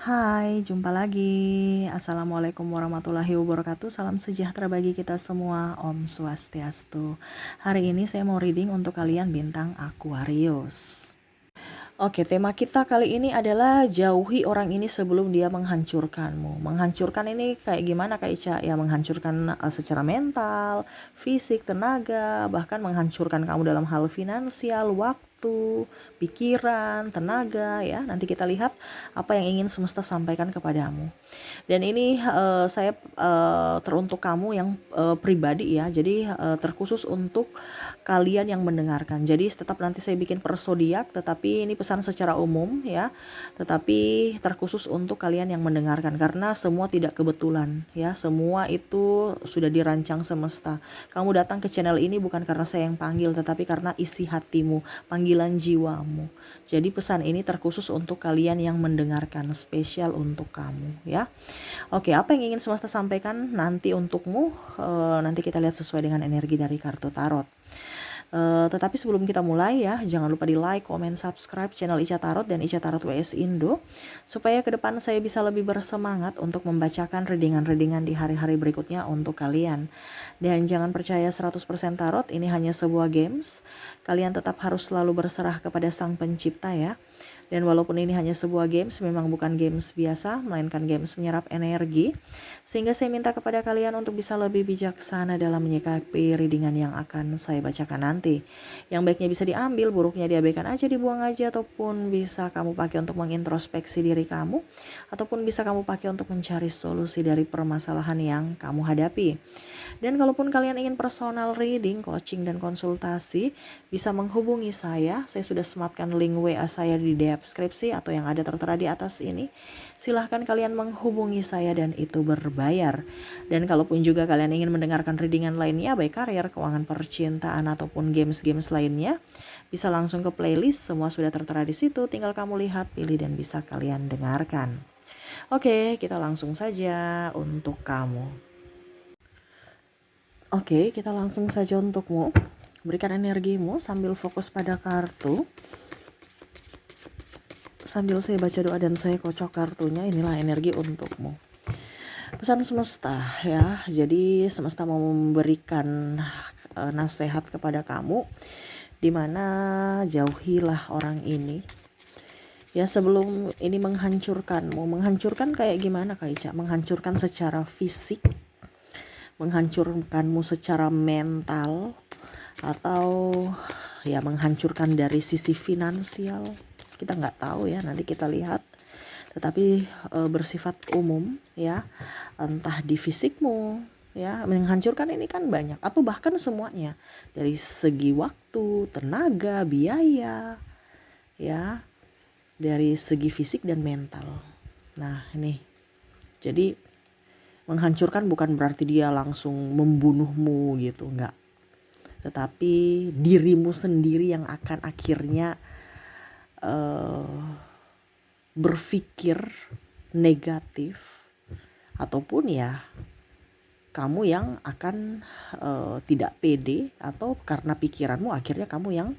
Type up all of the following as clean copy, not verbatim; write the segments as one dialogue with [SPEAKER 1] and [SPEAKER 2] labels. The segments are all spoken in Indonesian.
[SPEAKER 1] Hai, jumpa lagi. Assalamualaikum warahmatullahi wabarakatuh. Salam sejahtera bagi kita semua. Om Swastiastu. Hari ini saya mau reading untuk kalian bintang Aquarius. Oke, tema kita kali ini adalah jauhi orang ini sebelum dia menghancurkanmu. Menghancurkan ini kayak gimana Kak Ica? Ya menghancurkan secara mental, fisik, tenaga, bahkan menghancurkan kamu dalam hal finansial, waktu, pikiran, tenaga ya. Nanti kita lihat apa yang ingin semesta sampaikan kepadamu. Dan ini saya teruntuk kamu yang pribadi ya. Jadi terkhusus untuk kalian yang mendengarkan. Jadi tetap nanti saya bikin per zodiak, tetapi ini pesan secara umum ya. Tetapi terkhusus untuk kalian yang mendengarkan karena semua tidak kebetulan ya. Semua itu sudah dirancang semesta. Kamu datang ke channel ini bukan karena saya yang panggil, tetapi karena isi hatimu, panggilan jiwamu. Jadi pesan ini terkhusus untuk kalian yang mendengarkan, spesial untuk kamu ya. Oke, apa yang ingin semesta sampaikan nanti untukmu? Nanti kita lihat sesuai dengan energi dari kartu tarot. Tetapi sebelum kita mulai ya, jangan lupa di like, comment, subscribe channel Ica Tarot dan Ica Tarot WS Indo. Supaya ke depan saya bisa lebih bersemangat untuk membacakan readingan-readingan di hari-hari berikutnya untuk kalian. Dan jangan percaya 100% tarot, ini hanya sebuah games. Kalian tetap harus selalu berserah kepada Sang Pencipta ya. Dan walaupun ini hanya sebuah games, memang bukan games biasa, melainkan games menyerap energi. Sehingga saya minta kepada kalian untuk bisa lebih bijaksana dalam menyikapi readingan yang akan saya bacakan nanti. Yang baiknya bisa diambil, buruknya diabaikan aja, dibuang aja, ataupun bisa kamu pakai untuk mengintrospeksi diri kamu, ataupun bisa kamu pakai untuk mencari solusi dari permasalahan yang kamu hadapi. Dan kalaupun kalian ingin personal reading, coaching, dan konsultasi, bisa menghubungi saya. Saya sudah sematkan link WA saya di deskripsi atau yang ada tertera di atas ini. Silahkan kalian menghubungi saya dan itu berbayar. Dan kalaupun juga kalian ingin mendengarkan readingan lainnya, baik karir, keuangan, percintaan, ataupun games-games lainnya, bisa langsung ke playlist. Semua sudah tertera di situ. Tinggal kamu lihat, pilih, dan bisa kalian dengarkan. Oke, kita langsung saja untuk kamu. Oke, kita langsung saja untukmu. Berikan energimu sambil fokus pada kartu. Sambil saya baca doa dan saya kocok kartunya, inilah energi untukmu. Pesan semesta ya. Jadi semesta mau memberikan nasihat kepada kamu, dimana jauhilah orang ini. Ya sebelum ini menghancurkanmu. Menghancurkan kayak gimana Kak Ica? Menghancurkan secara fisik, menghancurkanmu secara mental, atau ya menghancurkan dari sisi finansial. Kita nggak tahu ya, nanti kita lihat. Tetapi bersifat umum ya, entah di fisikmu ya, menghancurkan ini kan banyak, atau bahkan semuanya dari segi waktu, tenaga, biaya ya, dari segi fisik dan mental. Nah ini jadi menghancurkan bukan berarti dia langsung membunuhmu gitu, enggak. Tetapi dirimu sendiri yang akan akhirnya berpikir negatif, ataupun ya kamu yang akan tidak pede, atau karena pikiranmu akhirnya kamu yang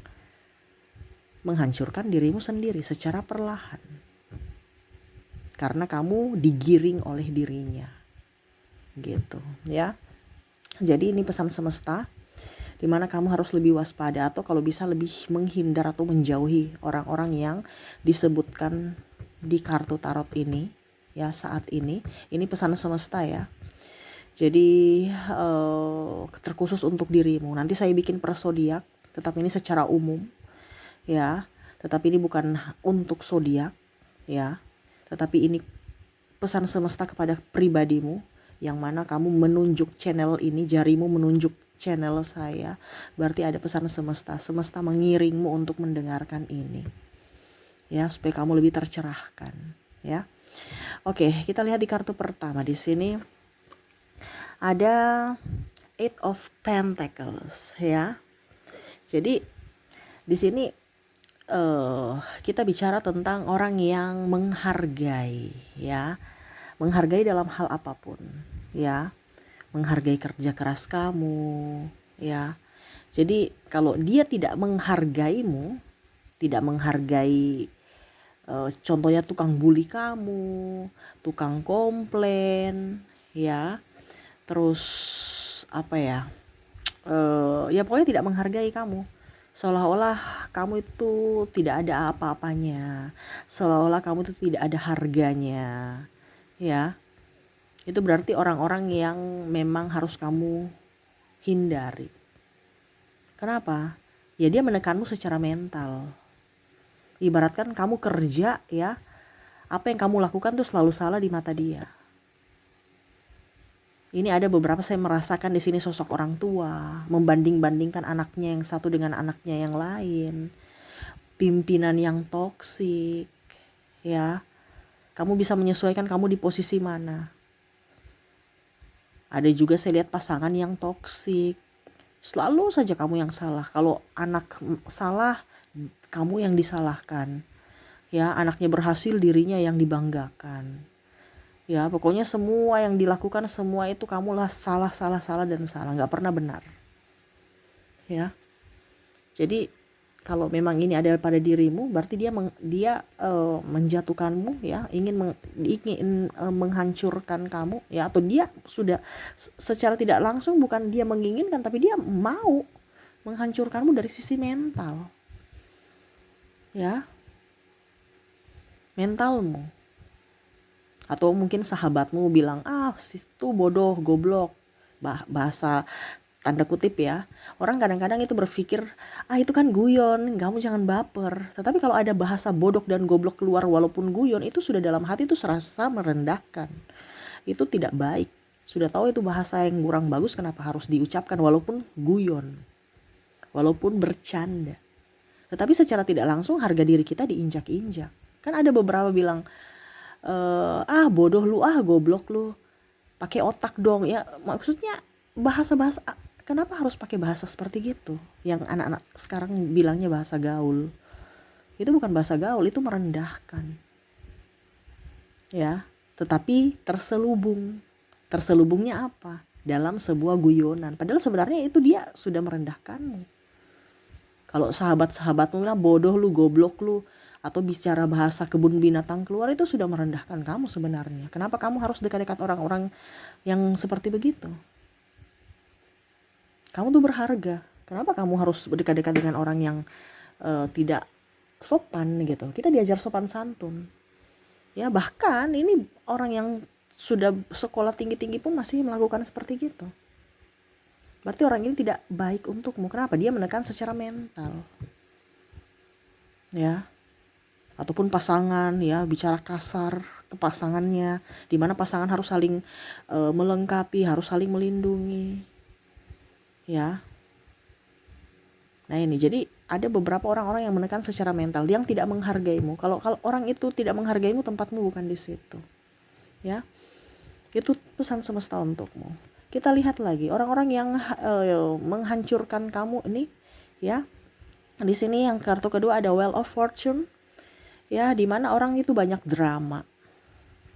[SPEAKER 1] menghancurkan dirimu sendiri secara perlahan karena kamu digiring oleh dirinya gitu ya. Jadi ini pesan semesta, dimana kamu harus lebih waspada, atau kalau bisa lebih menghindar atau menjauhi orang-orang yang disebutkan di kartu tarot ini ya saat ini. Ini pesan semesta ya. Jadi terkhusus untuk dirimu. Nanti saya bikin per zodiak, tetapi ini secara umum ya. Tetapi ini bukan untuk zodiak ya. Tetapi ini pesan semesta kepada pribadimu, yang mana kamu menunjuk channel ini, jarimu menunjuk channel saya, berarti ada pesan semesta. Semesta mengiringmu untuk mendengarkan ini ya, supaya kamu lebih tercerahkan ya. Oke, kita lihat di kartu pertama. Di sini ada Eight of Pentacles ya. Jadi di sini kita bicara tentang orang yang menghargai ya, menghargai dalam hal apapun ya, menghargai kerja keras kamu ya. Jadi kalau dia tidak menghargaimu, tidak menghargai Contohnya tukang bully kamu, tukang komplain, ya. Terus apa ya? Ya pokoknya tidak menghargai kamu. Seolah-olah kamu itu tidak ada apa-apanya. Seolah-olah kamu itu tidak ada harganya. Ya. Itu berarti orang-orang yang memang harus kamu hindari. Kenapa? Ya dia menekanmu secara mental. Ibaratkan kamu kerja ya, apa yang kamu lakukan tuh selalu salah di mata dia. Ini ada beberapa saya merasakan di sini sosok orang tua membanding-bandingkan anaknya yang satu dengan anaknya yang lain. Pimpinan yang toksik, ya. Kamu bisa menyesuaikan kamu di posisi mana. Ada juga saya lihat pasangan yang toksik. Selalu saja kamu yang salah. Kalau anak salah, kamu yang disalahkan. Ya, anaknya berhasil, dirinya yang dibanggakan. Ya, pokoknya semua yang dilakukan semua itu kamulah salah dan salah, nggak pernah benar. Ya, jadi kalau memang ini ada pada dirimu, berarti dia menjatuhkanmu, ya, ingin menghancurkan kamu, ya, atau dia sudah secara tidak langsung, bukan dia menginginkan, tapi dia mau menghancurkanmu dari sisi mental, ya, mentalmu. Atau mungkin sahabatmu bilang, situ bodoh, goblok, bahasa tanda kutip ya. Orang kadang-kadang itu berpikir, itu kan guyon, kamu jangan baper. Tetapi kalau ada bahasa bodoh dan goblok keluar walaupun guyon, itu sudah dalam hati itu serasa merendahkan. Itu tidak baik. Sudah tahu itu bahasa yang kurang bagus, kenapa harus diucapkan walaupun guyon, walaupun bercanda. Tetapi secara tidak langsung harga diri kita diinjak-injak. Kan ada beberapa bilang, bodoh lu, goblok lu, pakai otak dong, ya. Maksudnya bahasa-bahasa, kenapa harus pakai bahasa seperti gitu? Yang anak-anak sekarang bilangnya bahasa gaul. Itu bukan bahasa gaul, itu merendahkan. Ya, tetapi terselubung. Terselubungnya apa? Dalam sebuah guyonan. Padahal sebenarnya itu dia sudah merendahkanmu. Kalau sahabat-sahabatmu bilang bodoh lu, goblok lu, atau bicara bahasa kebun binatang keluar, itu sudah merendahkan kamu sebenarnya. Kenapa kamu harus dekat-dekat orang-orang yang seperti begitu? Kamu tuh berharga. Kenapa kamu harus dekat-dekat dengan orang yang tidak sopan gitu? Kita diajar sopan santun. Ya, bahkan ini orang yang sudah sekolah tinggi-tinggi pun masih melakukan seperti gitu. Berarti orang ini tidak baik untukmu. Kenapa? Dia menekan secara mental. Ya. Ataupun pasangan, ya, bicara kasar ke pasangannya, di mana pasangan harus saling melengkapi, harus saling melindungi. Ya. Nah, ini jadi ada beberapa orang-orang yang menekan secara mental, yang tidak menghargaimu. Kalau orang itu tidak menghargaimu, tempatmu bukan di situ. Ya. Itu pesan semesta untukmu. Kita lihat lagi orang-orang yang menghancurkan kamu ini, ya. Di sini yang kartu kedua ada Wheel of Fortune. Ya, di mana orang itu banyak drama.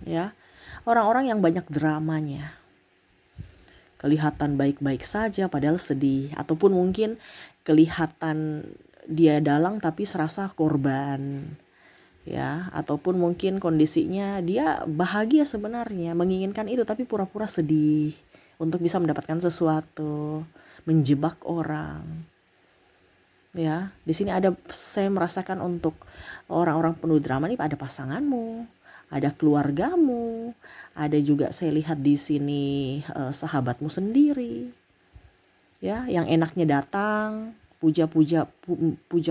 [SPEAKER 1] Ya. Orang-orang yang banyak dramanya. Kelihatan baik-baik saja padahal sedih, ataupun mungkin kelihatan dia dalang tapi serasa korban, ya, ataupun mungkin kondisinya dia bahagia sebenarnya, menginginkan itu tapi pura-pura sedih untuk bisa mendapatkan sesuatu, menjebak orang. Ya, di sini saya merasakan untuk orang-orang penuh drama nih, ada pasanganmu, ada keluargamu, ada juga saya lihat di sini sahabatmu sendiri, ya, yang enaknya datang puja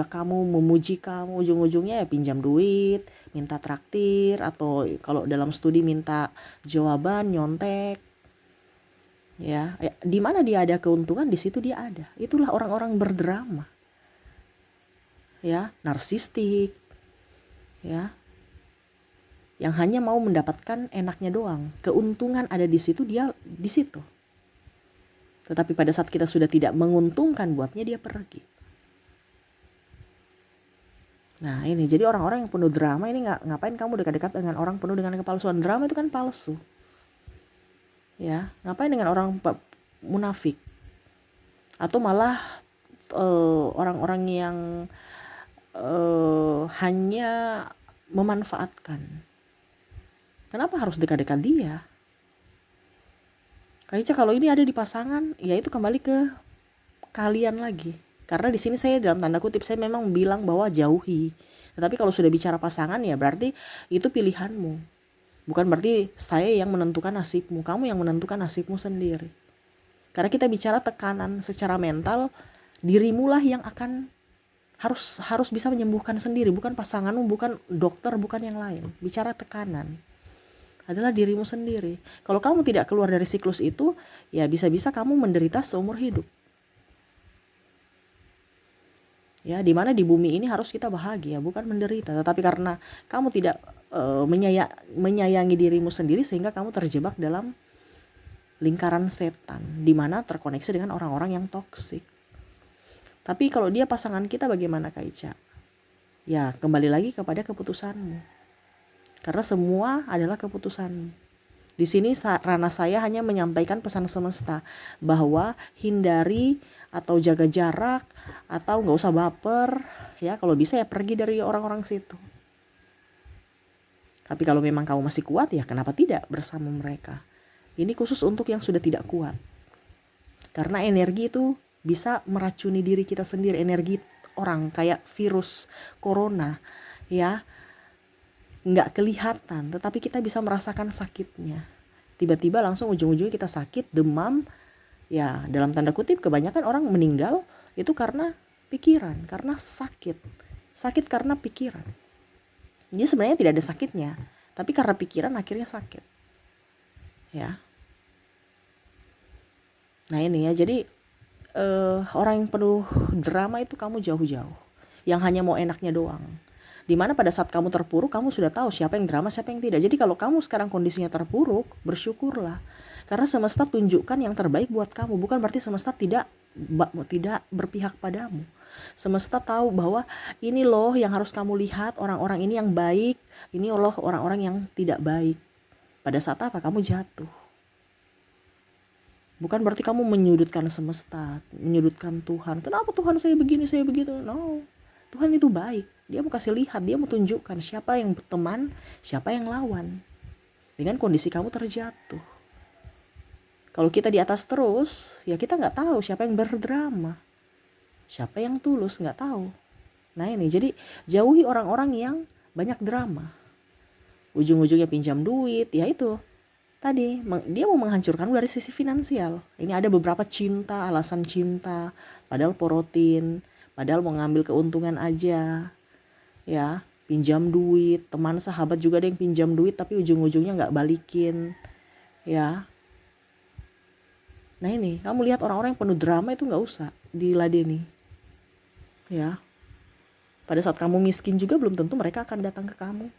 [SPEAKER 1] kamu, memuji kamu, ujung-ujungnya ya pinjam duit, minta traktir, atau kalau dalam studi minta jawaban, nyontek, ya. Di mana dia ada keuntungan, di situ dia ada. Itulah orang-orang berdrama, ya, narsistik, ya, yang hanya mau mendapatkan enaknya doang. Keuntungan ada di situ, dia di situ. Tetapi pada saat kita sudah tidak menguntungkan buatnya, dia pergi. Nah, ini jadi orang-orang yang penuh drama ini, ngapain kamu dekat-dekat dengan orang penuh dengan kepalsuan? Drama itu kan palsu. Ya, ngapain dengan orang munafik? Atau malah orang-orang yang hanya memanfaatkan. Kenapa harus dekat-dekat dia? Kak Ica, kalau ini ada di pasangan, ya itu kembali ke kalian lagi. Karena di sini saya dalam tanda kutip saya memang bilang bahwa jauhi. Tetapi kalau sudah bicara pasangan ya berarti itu pilihanmu. Bukan berarti saya yang menentukan nasibmu, kamu yang menentukan nasibmu sendiri. Karena kita bicara tekanan secara mental, dirimu lah yang akan harus bisa menyembuhkan sendiri, bukan pasanganmu, bukan dokter, bukan yang lain. Bicara tekanan adalah dirimu sendiri. Kalau kamu tidak keluar dari siklus itu, ya bisa-bisa kamu menderita seumur hidup. Ya, di mana di bumi ini harus kita bahagia, bukan menderita. Tetapi karena kamu tidak menyayangi dirimu sendiri, sehingga kamu terjebak dalam lingkaran setan, di mana terkoneksi dengan orang-orang yang toksik. Tapi kalau dia pasangan kita, bagaimana Kak Ica? Ya, kembali lagi kepada keputusanmu. Karena semua adalah keputusanmu. Di sini ranah saya hanya menyampaikan pesan semesta bahwa hindari atau jaga jarak atau nggak usah baper, ya kalau bisa ya pergi dari orang-orang situ. Tapi kalau memang kamu masih kuat, ya kenapa tidak bersama mereka? Ini khusus untuk yang sudah tidak kuat. Karena energi itu bisa meracuni diri kita sendiri, energi orang kayak virus corona, ya nggak kelihatan, tetapi kita bisa merasakan sakitnya. Tiba-tiba langsung ujung-ujungnya kita sakit, demam. Ya dalam tanda kutip kebanyakan orang meninggal itu karena pikiran, karena sakit karena pikiran. Jadi sebenarnya tidak ada sakitnya, tapi karena pikiran akhirnya sakit. Ya. Nah ini ya, jadi orang yang penuh drama itu kamu jauh-jauh, yang hanya mau enaknya doang. Dimana pada saat kamu terpuruk, kamu sudah tahu siapa yang drama, siapa yang tidak. Jadi kalau kamu sekarang kondisinya terpuruk, bersyukurlah. Karena semesta tunjukkan yang terbaik buat kamu. Bukan berarti semesta tidak berpihak padamu. Semesta tahu bahwa ini loh yang harus kamu lihat, orang-orang ini yang baik, ini loh orang-orang yang tidak baik. Pada saat apa? Kamu jatuh. Bukan berarti kamu menyudutkan semesta, menyudutkan Tuhan. Kenapa Tuhan saya begini, saya begitu? No. Tuhan itu baik. Dia mau kasih lihat, dia mau tunjukkan siapa yang berteman, siapa yang lawan. Dengan kondisi kamu terjatuh. Kalau kita di atas terus, ya kita nggak tahu siapa yang berdrama, siapa yang tulus, nggak tahu. Nah ini, jadi jauhi orang-orang yang banyak drama. Ujung-ujungnya pinjam duit, ya itu. Tadi, dia mau menghancurkanmu dari sisi finansial. Ini ada beberapa cinta, alasan cinta, padahal porotin, padahal mau ngambil keuntungan aja. Ya, pinjam duit, teman sahabat juga ada yang pinjam duit tapi ujung-ujungnya nggak balikin. Ya. Nah ini, kamu lihat orang-orang yang penuh drama itu nggak usah diladeni. Ya. Pada saat kamu miskin juga belum tentu mereka akan datang ke kamu.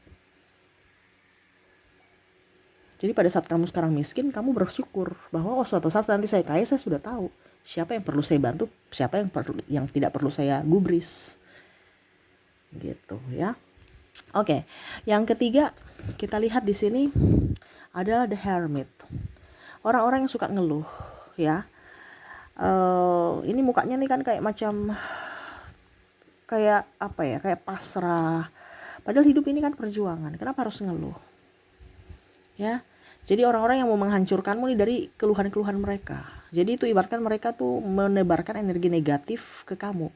[SPEAKER 1] Jadi pada saat kamu sekarang miskin, kamu bersyukur bahwa suatu saat nanti saya kaya, saya sudah tahu siapa yang perlu saya bantu, siapa yang tidak perlu saya gubris. Gitu ya. Oke. Yang ketiga, kita lihat di sini ada the hermit. Orang-orang yang suka ngeluh, ya. Ini mukanya nih kan kayak macam kayak apa ya? Kayak pasrah. Padahal hidup ini kan perjuangan. Kenapa harus ngeluh? Ya. Jadi orang-orang yang mau menghancurkanmu nih dari keluhan-keluhan mereka. Jadi itu ibaratkan mereka tuh menebarkan energi negatif ke kamu.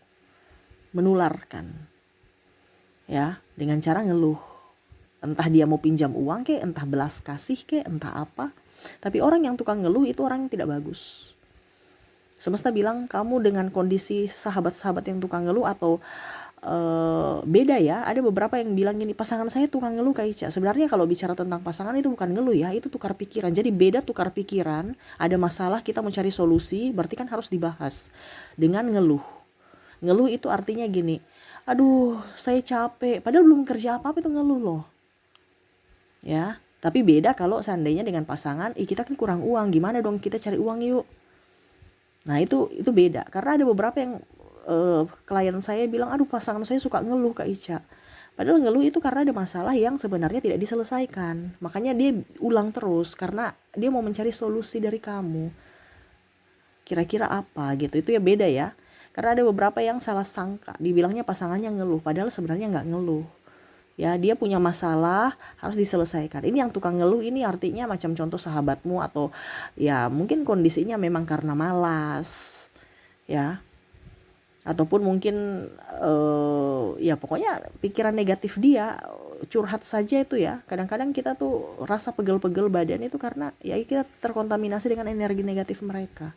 [SPEAKER 1] Menularkan. Ya, dengan cara ngeluh. Entah dia mau pinjam uang kek, entah belas kasih kek, entah apa. Tapi orang yang tukang ngeluh itu orang yang tidak bagus. Semesta bilang kamu dengan kondisi sahabat-sahabat yang tukang ngeluh atau beda ya. Ada beberapa yang bilang gini, pasangan saya tukang ngeluh Kak Ica. Sebenarnya kalau bicara tentang pasangan itu bukan ngeluh ya, itu tukar pikiran. Jadi beda tukar pikiran, ada masalah kita mencari solusi, berarti kan harus dibahas. Dengan ngeluh. Ngeluh itu artinya gini, aduh saya capek, padahal belum kerja apa-apa itu ngeluh loh. Ya, tapi beda kalau seandainya dengan pasangan, kita kan kurang uang, gimana dong kita cari uang yuk. Nah itu beda, karena ada beberapa yang klien saya bilang, aduh pasangan saya suka ngeluh Kak Ica. Padahal ngeluh itu karena ada masalah yang sebenarnya tidak diselesaikan. Makanya dia ulang terus, karena dia mau mencari solusi dari kamu. Kira-kira apa gitu, itu ya beda ya. Karena ada beberapa yang salah sangka, dibilangnya pasangannya ngeluh, padahal sebenarnya nggak ngeluh. Ya, dia punya masalah harus diselesaikan. Ini yang tukang ngeluh ini artinya macam contoh sahabatmu, atau ya mungkin kondisinya memang karena malas, ya, ataupun mungkin ya pokoknya pikiran negatif dia, curhat saja itu ya. Kadang-kadang kita tuh rasa pegel-pegel badan itu karena ya kita terkontaminasi dengan energi negatif mereka.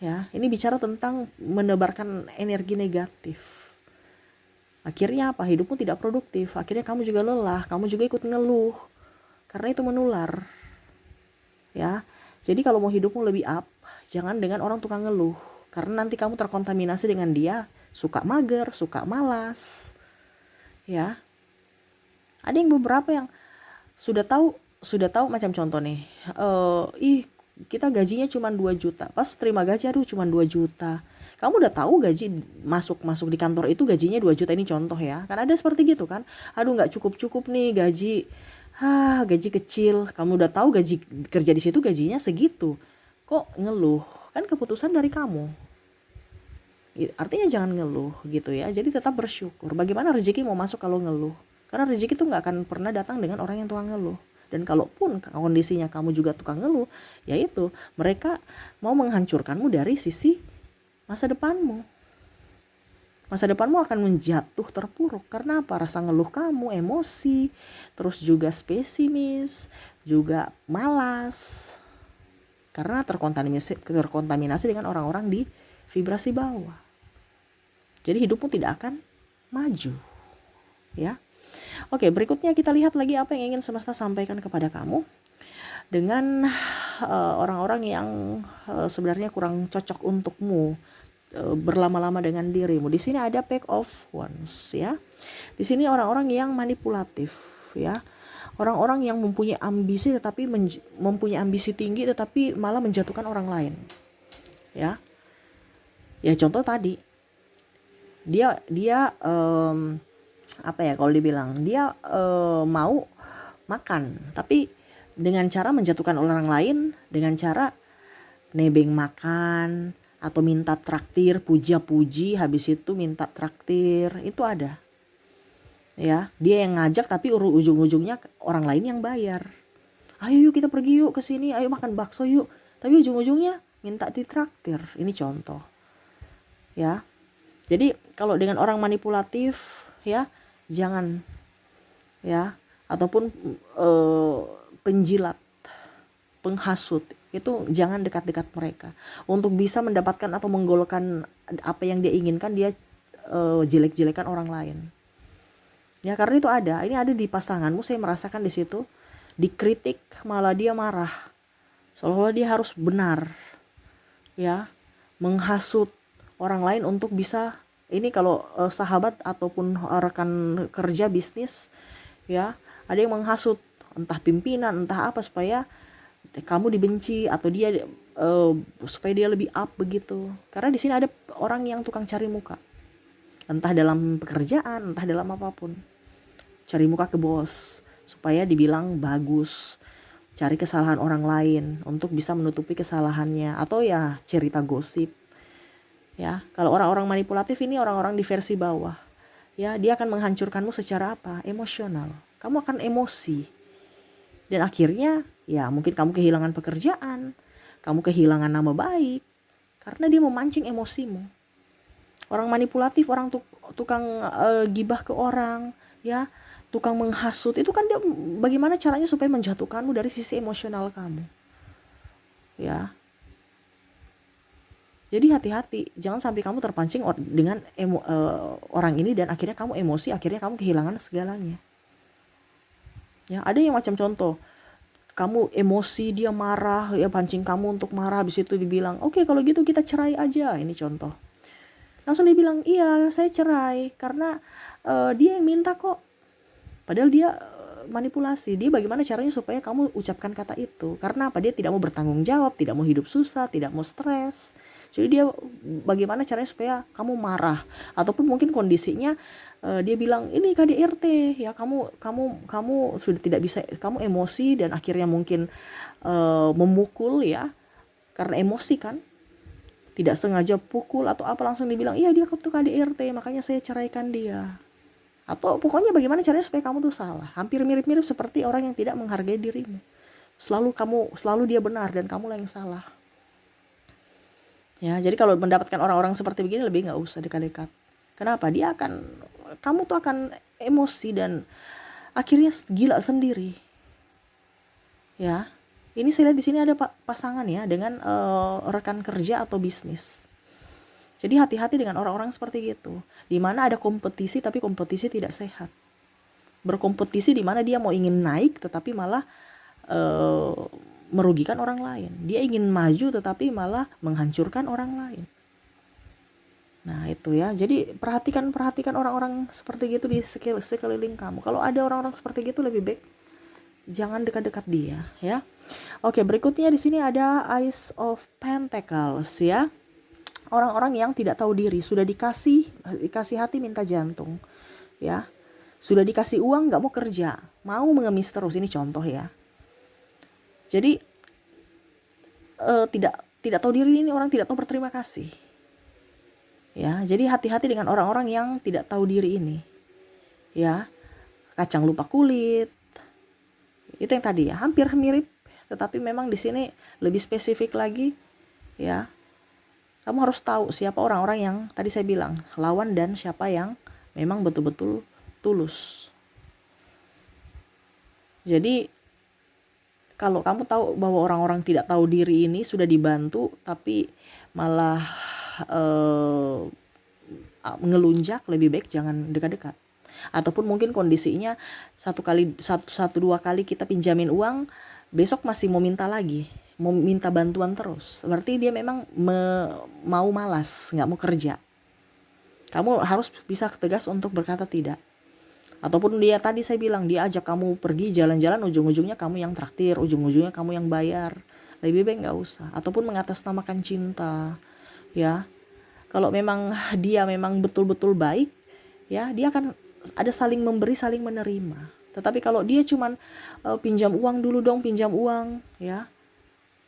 [SPEAKER 1] Ya, ini bicara tentang menebarkan energi negatif. Akhirnya apa? Hidupmu tidak produktif. Akhirnya kamu juga lelah, kamu juga ikut ngeluh. Karena itu menular. Ya. Jadi kalau mau hidupmu lebih up, jangan dengan orang tukang ngeluh. Karena nanti kamu terkontaminasi dengan dia, suka mager, suka malas. Ya. Ada yang beberapa yang sudah tahu macam contoh nih. Kita gajinya cuma 2 juta. Pas terima gaji, aduh cuma 2 juta. Kamu udah tahu gaji masuk di kantor itu gajinya 2 juta, ini contoh ya. Kan ada seperti gitu kan. Aduh nggak cukup-cukup nih gaji. Gaji kecil. Kamu udah tahu gaji kerja di situ gajinya segitu. Kok ngeluh? Kan keputusan dari kamu. Artinya jangan ngeluh gitu ya. Jadi tetap bersyukur. Bagaimana rezeki mau masuk kalau ngeluh? Karena rezeki itu nggak akan pernah datang dengan orang yang tukang ngeluh. Dan kalaupun kondisinya kamu juga tukang ngeluh, yaitu mereka mau menghancurkanmu dari sisi masa depanmu. Masa depanmu akan menjatuh terpuruk. Karena apa? Rasa ngeluh kamu, emosi, terus juga pesimis, juga malas. Karena terkontaminasi dengan orang-orang di vibrasi bawah. Jadi hidupmu tidak akan maju. Ya. Oke, berikutnya kita lihat lagi apa yang ingin semesta sampaikan kepada kamu dengan orang-orang yang sebenarnya kurang cocok untukmu, berlama-lama dengan dirimu. Di sini ada Pack of Wands ya. Di sini orang-orang yang manipulatif ya. Orang-orang yang mempunyai ambisi tetapi mempunyai ambisi tinggi tetapi malah menjatuhkan orang lain. Ya. Ya contoh tadi. Dia apa ya kalau dibilang, dia mau makan tapi dengan cara menjatuhkan orang lain, dengan cara nebeng makan atau minta traktir, puja-puji, habis itu minta traktir, itu ada. Ya, dia yang ngajak tapi ujung-ujungnya orang lain yang bayar. Ayo yuk kita pergi yuk ke sini, ayo makan bakso yuk. Tapi ujung-ujungnya minta ditraktir. Ini contoh. Ya. Jadi kalau dengan orang manipulatif ya, jangan ya, ataupun penjilat, penghasut, itu jangan dekat-dekat mereka. Untuk bisa mendapatkan atau menggolkan apa yang dia inginkan, dia jelek-jelekan orang lain. Ya karena itu ada, ini ada di pasanganmu, saya merasakan di situ. Dikritik malah dia marah. Seolah-olah dia harus benar. Ya, menghasut orang lain untuk bisa, ini kalau sahabat ataupun rekan kerja bisnis ya, ada yang menghasut entah pimpinan entah apa supaya kamu dibenci atau dia supaya dia lebih up begitu. Karena di sini ada orang yang tukang cari muka, entah dalam pekerjaan entah dalam apapun, cari muka ke bos supaya dibilang bagus, cari kesalahan orang lain untuk bisa menutupi kesalahannya, atau ya cerita gosip. Ya, kalau orang-orang manipulatif ini orang-orang di versi bawah. Ya, dia akan menghancurkanmu secara apa? Emosional. Kamu akan emosi. Dan akhirnya ya mungkin kamu kehilangan pekerjaan, kamu kehilangan nama baik karena dia memancing emosimu. Orang manipulatif, orang tukang gibah ke orang, ya, tukang menghasut, itu kan dia bagaimana caranya supaya menjatuhkanmu dari sisi emosional kamu. Ya. Jadi hati-hati, jangan sampai kamu terpancing dengan orang ini dan akhirnya kamu emosi, akhirnya kamu kehilangan segalanya. Ya, ada yang macam contoh, kamu emosi, dia marah, ya pancing kamu untuk marah, habis itu dibilang, "Oke, kalau gitu kita cerai aja." Ini contoh. Langsung dia bilang, "Iya, saya cerai karena dia yang minta kok." Padahal dia manipulasi. Dia bagaimana caranya supaya kamu ucapkan kata itu? Karena apa? Dia tidak mau bertanggung jawab, tidak mau hidup susah, tidak mau stres. Jadi dia bagaimana caranya supaya kamu marah, ataupun mungkin kondisinya dia bilang ini KDRT ya, kamu sudah tidak bisa, kamu emosi dan akhirnya mungkin memukul ya, karena emosi kan, tidak sengaja pukul atau apa, langsung dibilang iya dia tuh KDRT makanya saya ceraikan dia. Atau pokoknya bagaimana caranya supaya kamu tuh salah. Hampir mirip-mirip seperti orang yang tidak menghargai dirimu. Selalu dia benar dan kamu lah yang salah. Ya, jadi kalau mendapatkan orang-orang seperti begini lebih nggak usah dekat-dekat. Kenapa? Kamu tuh akan emosi dan akhirnya gila sendiri. Ya, ini saya lihat di sini ada pasangan ya dengan rekan kerja atau bisnis. Jadi hati-hati dengan orang-orang seperti gitu. Di mana ada kompetisi tapi kompetisi tidak sehat. Berkompetisi di mana dia mau ingin naik tetapi malah merugikan orang lain. Dia ingin maju tetapi malah menghancurkan orang lain. Nah itu ya, jadi perhatikan orang-orang seperti gitu di sekeliling kamu. Kalau ada orang-orang seperti gitu lebih baik jangan dekat-dekat dia ya. Oke, berikutnya di sini ada Ace of Pentacles ya. Orang-orang yang tidak tahu diri, sudah dikasih hati minta jantung ya. Sudah dikasih uang nggak mau kerja, mau mengemis terus. Ini contoh ya. Jadi tidak tahu diri, ini orang tidak tahu berterima kasih. Ya, jadi hati-hati dengan orang-orang yang tidak tahu diri ini. Ya, kacang lupa kulit. Itu yang tadi ya, hampir mirip, tetapi memang di sini lebih spesifik lagi. Ya, kamu harus tahu siapa orang-orang yang tadi saya bilang lawan dan siapa yang memang betul-betul tulus. Jadi kalau kamu tahu bahwa orang-orang tidak tahu diri ini sudah dibantu tapi malah ngelunjak, lebih baik jangan dekat-dekat. Ataupun mungkin kondisinya satu dua kali kita pinjamin uang, besok masih mau minta lagi, mau minta bantuan terus. Berarti dia memang mau malas, nggak mau kerja. Kamu harus bisa tegas untuk berkata tidak. Ataupun dia tadi saya bilang, dia ajak kamu pergi jalan-jalan, ujung-ujungnya kamu yang traktir, ujung-ujungnya kamu yang bayar. Lebih baik nggak usah. Ataupun mengatasnamakan cinta, ya. Kalau memang dia memang betul-betul baik, ya dia akan ada saling memberi, saling menerima. Tetapi kalau dia cuman pinjam uang dulu dong, ya.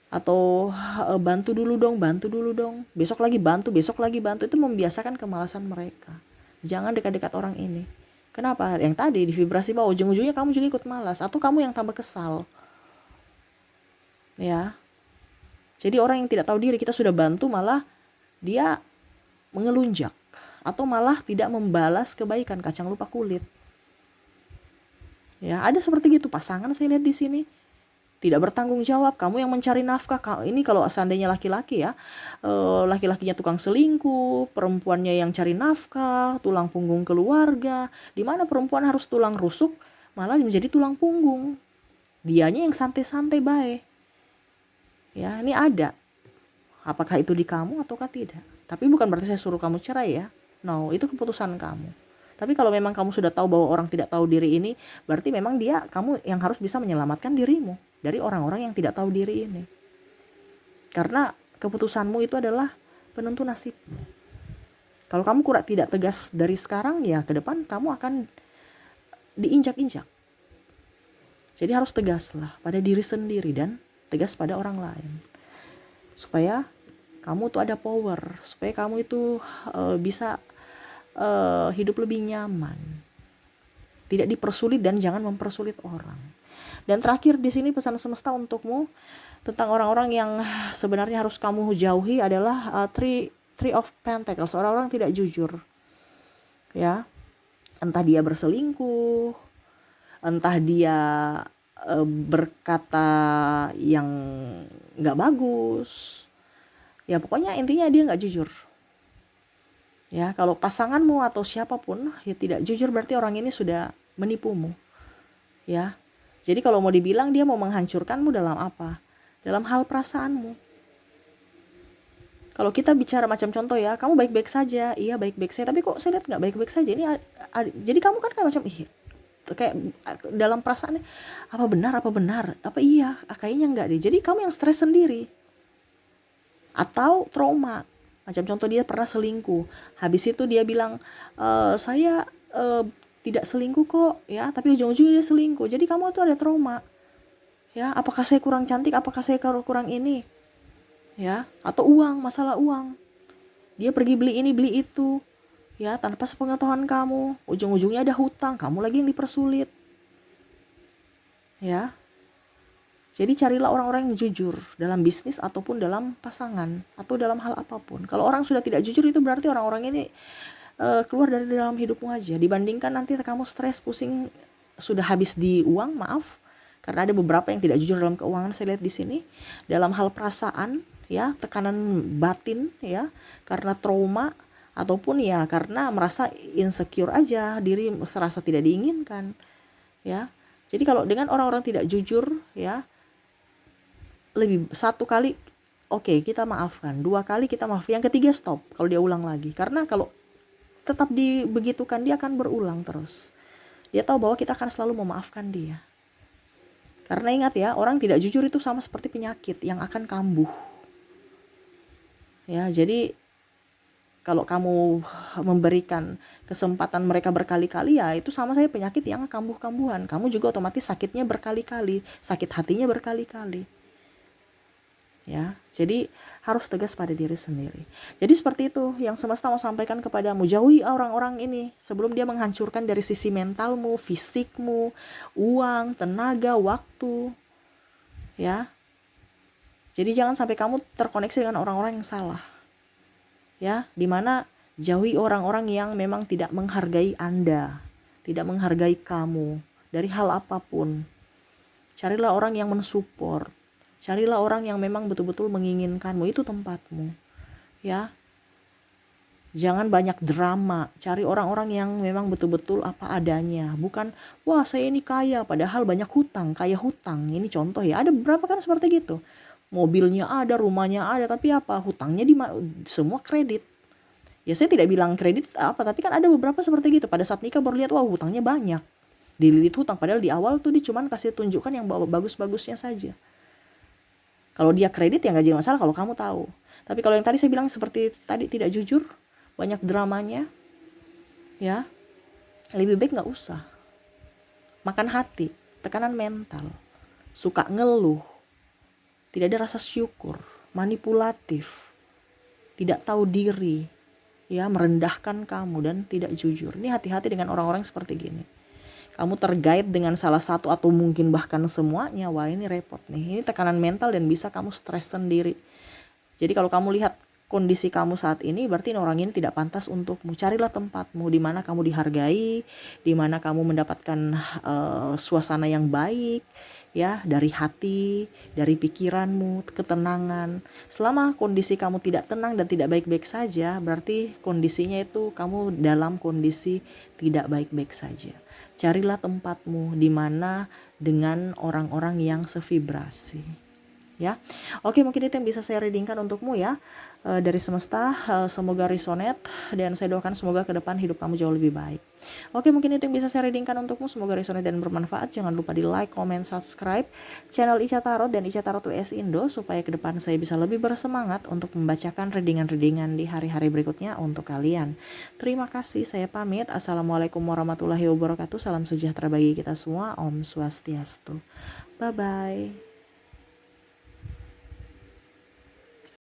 [SPEAKER 1] Atau bantu dulu dong, besok lagi bantu, itu membiasakan kemalasan mereka. Jangan dekat-dekat orang ini. Kenapa? Yang tadi di vibrasi bawah, ujung-ujungnya kamu juga ikut malas atau kamu yang tambah kesal. Ya. Jadi orang yang tidak tahu diri, kita sudah bantu malah dia mengelunjak atau malah tidak membalas kebaikan, kacang lupa kulit. Ya, ada seperti gitu pasangan saya lihat di sini. Tidak bertanggung jawab, kamu yang mencari nafkah. Ini kalau seandainya laki-laki ya, laki-lakinya tukang selingkuh, perempuannya yang cari nafkah, tulang punggung keluarga. Di mana perempuan harus tulang rusuk, malah menjadi tulang punggung. Dianya yang santai-santai baik. Ya, ini ada. Apakah itu di kamu ataukah tidak? Tapi bukan berarti saya suruh kamu cerai ya. No, itu keputusan kamu. Tapi kalau memang kamu sudah tahu bahwa orang tidak tahu diri ini, berarti memang kamu yang harus bisa menyelamatkan dirimu dari orang-orang yang tidak tahu diri ini. Karena keputusanmu itu adalah penentu nasibmu. Kalau kamu tidak tegas dari sekarang, ya ke depan kamu akan diinjak-injak. Jadi harus tegaslah pada diri sendiri dan tegas pada orang lain. Supaya kamu tuh ada power, supaya kamu itu bisa hidup lebih nyaman, tidak dipersulit dan jangan mempersulit orang. Dan terakhir di sini pesan semesta untukmu tentang orang-orang yang sebenarnya harus kamu jauhi adalah three of Pentacles, orang-orang tidak jujur. Ya, entah dia berselingkuh, entah dia berkata yang nggak bagus. Ya pokoknya intinya dia nggak jujur. Ya, kalau pasanganmu atau siapapun ya tidak jujur, berarti orang ini sudah menipumu. Ya. Jadi kalau mau dibilang dia mau menghancurkanmu dalam apa? Dalam hal perasaanmu. Kalau kita bicara macam contoh ya, kamu baik-baik saja, iya baik-baik saja, tapi kok saya lihat nggak baik-baik saja. Jadi kamu kan kayak macam kayak dalam perasaannya apa benar, apa iya, kayaknya enggak deh. Jadi kamu yang stres sendiri. Atau trauma. Macam contoh dia pernah selingkuh. Habis itu dia bilang, saya tidak selingkuh kok, ya. Tapi ujung-ujungnya dia selingkuh. Jadi kamu tuh ada trauma. Ya, apakah saya kurang cantik? Apakah saya kurang ini? Ya, atau uang, masalah uang. Dia pergi beli ini, beli itu. Ya, tanpa sepengetahuan kamu, ujung-ujungnya ada hutang, kamu lagi yang dipersulit. Ya. Jadi carilah orang-orang yang jujur dalam bisnis ataupun dalam pasangan atau dalam hal apapun. Kalau orang sudah tidak jujur itu berarti orang-orang ini keluar dari dalam hidupmu aja. Dibandingkan nanti kamu stres, pusing, sudah habis di uang, maaf. Karena ada beberapa yang tidak jujur dalam keuangan, saya lihat di sini. Dalam hal perasaan, ya, tekanan batin, ya, karena trauma ataupun ya karena merasa insecure aja, diri merasa tidak diinginkan, ya. Jadi kalau dengan orang-orang tidak jujur, ya, lebih satu kali oke, kita maafkan, dua kali kita maaf, yang ketiga stop kalau dia ulang lagi. Karena kalau tetap dibegitukan dia akan berulang terus. Dia tahu bahwa kita akan selalu memaafkan dia. Karena ingat ya, orang tidak jujur itu sama seperti penyakit yang akan kambuh. Ya, jadi kalau kamu memberikan kesempatan mereka berkali-kali, ya itu sama saya penyakit yang kambuh-kambuhan. Kamu juga otomatis sakitnya berkali-kali, sakit hatinya berkali-kali. Ya, jadi harus tegas pada diri sendiri. Jadi seperti itu yang semesta mau sampaikan kepadamu. Jauhi orang-orang ini sebelum dia menghancurkan dari sisi mentalmu, fisikmu, uang, tenaga, waktu. Ya. Jadi jangan sampai kamu terkoneksi dengan orang-orang yang salah. Ya, dimana jauhi orang-orang yang memang tidak menghargai Anda, tidak menghargai kamu dari hal apapun. Carilah orang yang mensupport. Carilah orang yang memang betul-betul menginginkanmu, itu tempatmu. Ya. Jangan banyak drama, cari orang-orang yang memang betul-betul apa adanya. Bukan, wah saya ini kaya padahal banyak hutang, kaya hutang. Ini contoh ya, ada beberapa kan seperti gitu. Mobilnya ada, rumahnya ada, tapi apa? Hutangnya semua kredit. Ya saya tidak bilang kredit apa, tapi kan ada beberapa seperti gitu. Pada saat nikah baru lihat, wah hutangnya banyak. Dililit hutang, padahal di awal tuh dia cuma kasih tunjukkan yang bagus-bagusnya saja. Kalau dia kredit ya nggak jadi masalah kalau kamu tahu. Tapi kalau yang tadi saya bilang seperti tadi tidak jujur, banyak dramanya, ya lebih baik nggak usah. Makan hati, tekanan mental, suka ngeluh, tidak ada rasa syukur, manipulatif, tidak tahu diri, ya merendahkan kamu dan tidak jujur. Ini hati-hati dengan orang-orang seperti gini. Kamu tergait dengan salah satu atau mungkin bahkan semuanya, wah ini repot nih. Ini tekanan mental dan bisa kamu stres sendiri. Jadi kalau kamu lihat kondisi kamu saat ini, berarti orang ini tidak pantas untukmu. Carilah tempatmu di mana kamu dihargai, di mana kamu mendapatkan suasana yang baik, ya, dari hati, dari pikiranmu, ketenangan. Selama kondisi kamu tidak tenang dan tidak baik-baik saja, berarti kondisinya itu kamu dalam kondisi tidak baik-baik saja. Carilah tempatmu di mana dengan orang-orang yang sevibrasi. Ya, oke, mungkin itu yang bisa saya readingkan untukmu ya, dari semesta. Semoga resonate dan saya doakan semoga ke depan hidup kamu jauh lebih baik. Oke, mungkin itu yang bisa saya readingkan untukmu. Semoga resonate dan bermanfaat. Jangan lupa di like, comment, subscribe channel Ica Tarot dan Ica Tarot US Indo supaya ke depan saya bisa lebih bersemangat untuk membacakan readingan-readingan di hari-hari berikutnya untuk kalian. Terima kasih, saya pamit. Assalamualaikum warahmatullahi wabarakatuh. Salam sejahtera bagi kita semua. Om Swastiastu. Bye bye.